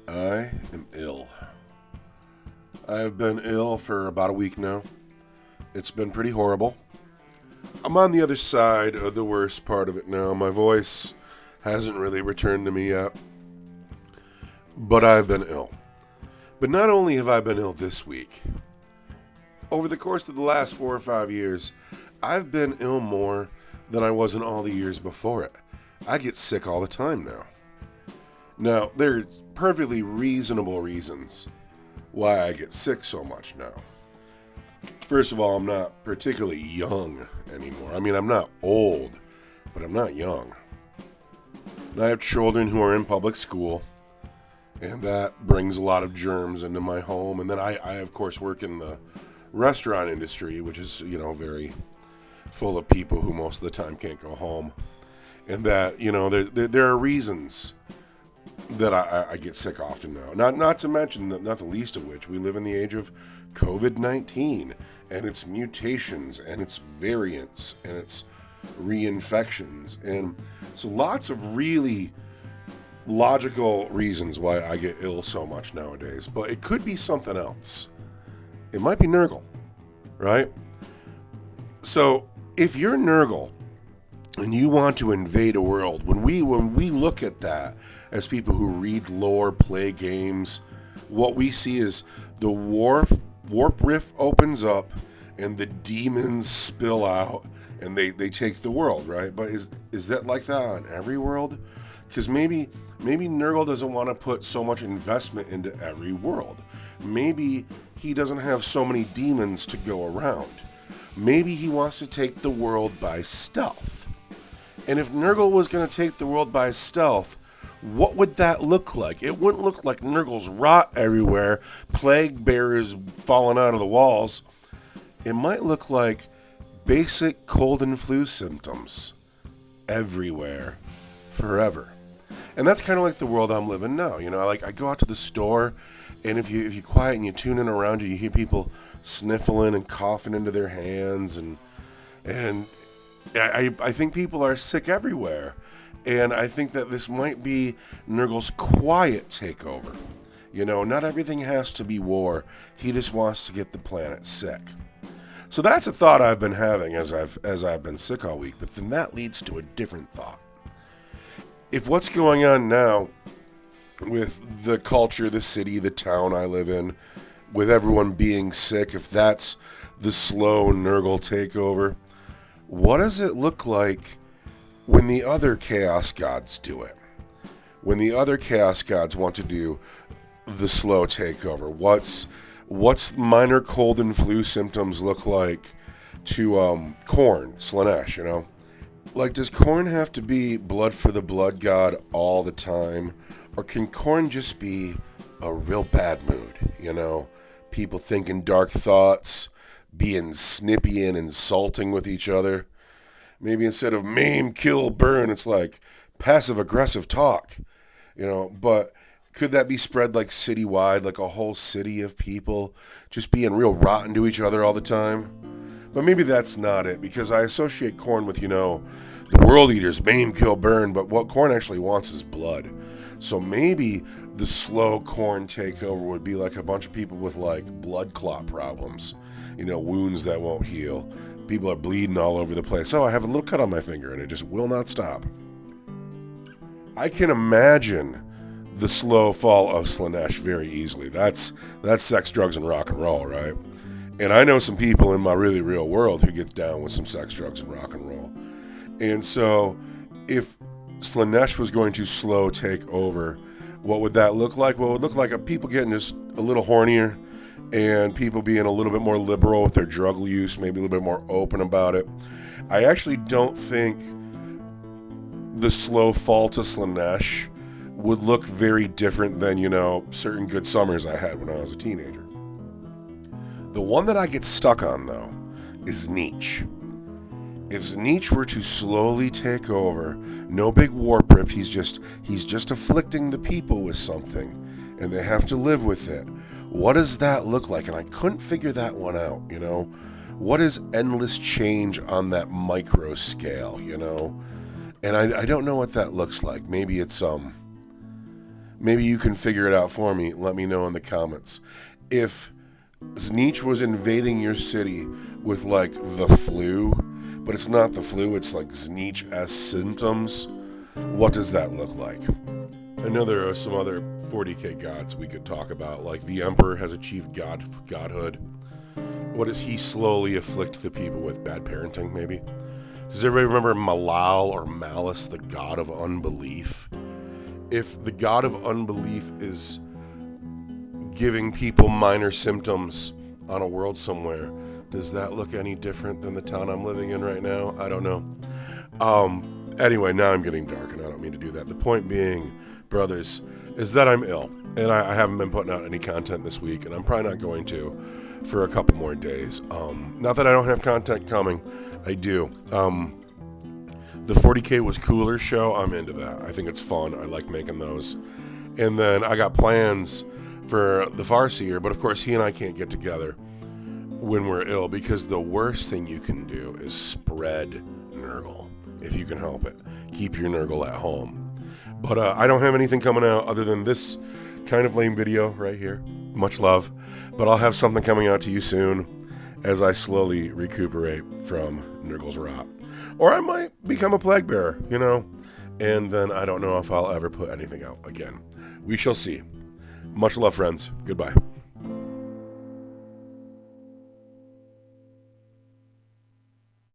I am ill. I have been ill for about a week now. It's been pretty horrible. I'm on the other side of the worst part of it now. My voice hasn't really returned to me yet, but I've been ill. But not only have I been ill this week, over the course of the last 4 or 5 years, I've been ill more than I was in all the years before it. I get sick all the time now. Now, there are perfectly reasonable reasons why I get sick so much now. First of all, I'm not particularly young anymore. I mean, I'm not old, but I'm not young. And I have children who are in public school, and that brings a lot of germs into my home. And then I of course, work in the restaurant industry, which is, very full of people who most of the time can't go home. And that, there are reasons that I get sick often now. Not to mention, not the least of which, we live in the age of COVID-19 and its mutations and its variants and its reinfections. And so lots of really logical reasons why I get ill so much nowadays. But it could be something else. It might be Nurgle, right? So if you're Nurgle and you want to invade a world, when we look at that as people who read lore, play games, what we see is the warp rift opens up and the demons spill out and they take the world, right? But is that like that on every world? Because maybe Nurgle doesn't want to put so much investment into every world. Maybe he doesn't have so many demons to go around. Maybe he wants to take the world by stealth. And if Nurgle was going to take the world by stealth, what would that look like? It wouldn't look like Nurgle's rot everywhere, plague bearers falling out of the walls. It might look like basic cold and flu symptoms everywhere, forever. And that's kind of like the world I'm living now. I go out to the store, and if you quiet and you tune in around you, you hear people sniffling and coughing into their hands, and I think people are sick everywhere. And I think that this might be Nurgle's quiet takeover. Not everything has to be war. He just wants to get the planet sick. So that's a thought I've been having as I've been sick all week. But then that leads to a different thought. If what's going on now with the culture, the city, the town I live in, with everyone being sick, if that's the slow Nurgle takeover, what does it look like when the other Chaos Gods do it? When the other Chaos Gods want to do the slow takeover, what's minor cold and flu symptoms look like to Khorne, Slaanesh, Like, does Khorne have to be blood for the blood god all the time? Or can Khorne just be a real bad mood, People thinking dark thoughts, being snippy and insulting with each other. Maybe instead of maim, kill, burn, it's like passive-aggressive talk, But could that be spread like citywide, like a whole city of people just being real rotten to each other all the time? But maybe that's not it, because I associate Khorne with, the world eaters, maim, kill, burn, but what Khorne actually wants is blood. So maybe the slow Khorne takeover would be like a bunch of people with, like, blood clot problems, wounds that won't heal. People are bleeding all over the place. Oh, I have a little cut on my finger, and it just will not stop. I can imagine the slow fall of Slaanesh very easily. That's sex, drugs, and rock and roll, right? And I know some people in my really real world who get down with some sex, drugs, and rock and roll. And so if Slaanesh was going to slow take over, what would that look like? Well, it would look like people getting just a little hornier and people being a little bit more liberal with their drug use, maybe a little bit more open about it. I actually don't think the slow fall to Slaanesh would look very different than, certain good summers I had when I was a teenager. The one that I get stuck on, though, is Tzeentch. If Tzeentch were to slowly take over, no big warp rip, he's just afflicting the people with something, and they have to live with it. What does that look like? And I couldn't figure that one out, What is endless change on that micro scale, And I don't know what that looks like. Maybe it's Maybe you can figure it out for me. Let me know in the comments. If Sneech was invading your city with like the flu, but it's not the flu, it's like Sneech-esque symptoms, what does that look like? I know there are some other 40k gods we could talk about, like the Emperor has achieved godhood. What does he slowly afflict the people with? Bad parenting, maybe? Does everybody remember Malal or Malice, the god of unbelief? If the god of unbelief is giving people minor symptoms on a world somewhere, does that look any different than the town I'm living in right now? I don't know. Anyway, now I'm getting dark, and I don't mean to do that. The point being, brothers, is that I'm ill, and I haven't been putting out any content this week, and I'm probably not going to for a couple more days. Not that I don't have content coming. I do. The 40K Was Cooler show, I'm into that. I think it's fun. I like making those. And then I got plans for the Farseer, but of course he and I can't get together when we're ill, because the worst thing you can do is spread Nurgle, if you can help it. Keep your Nurgle at home. But I don't have anything coming out other than this kind of lame video right here. Much love. But I'll have something coming out to you soon as I slowly recuperate from Nurgle's rot. Or I might become a plague bearer, you know, and then I don't know if I'll ever put anything out again. We shall see. Much love, friends. Goodbye.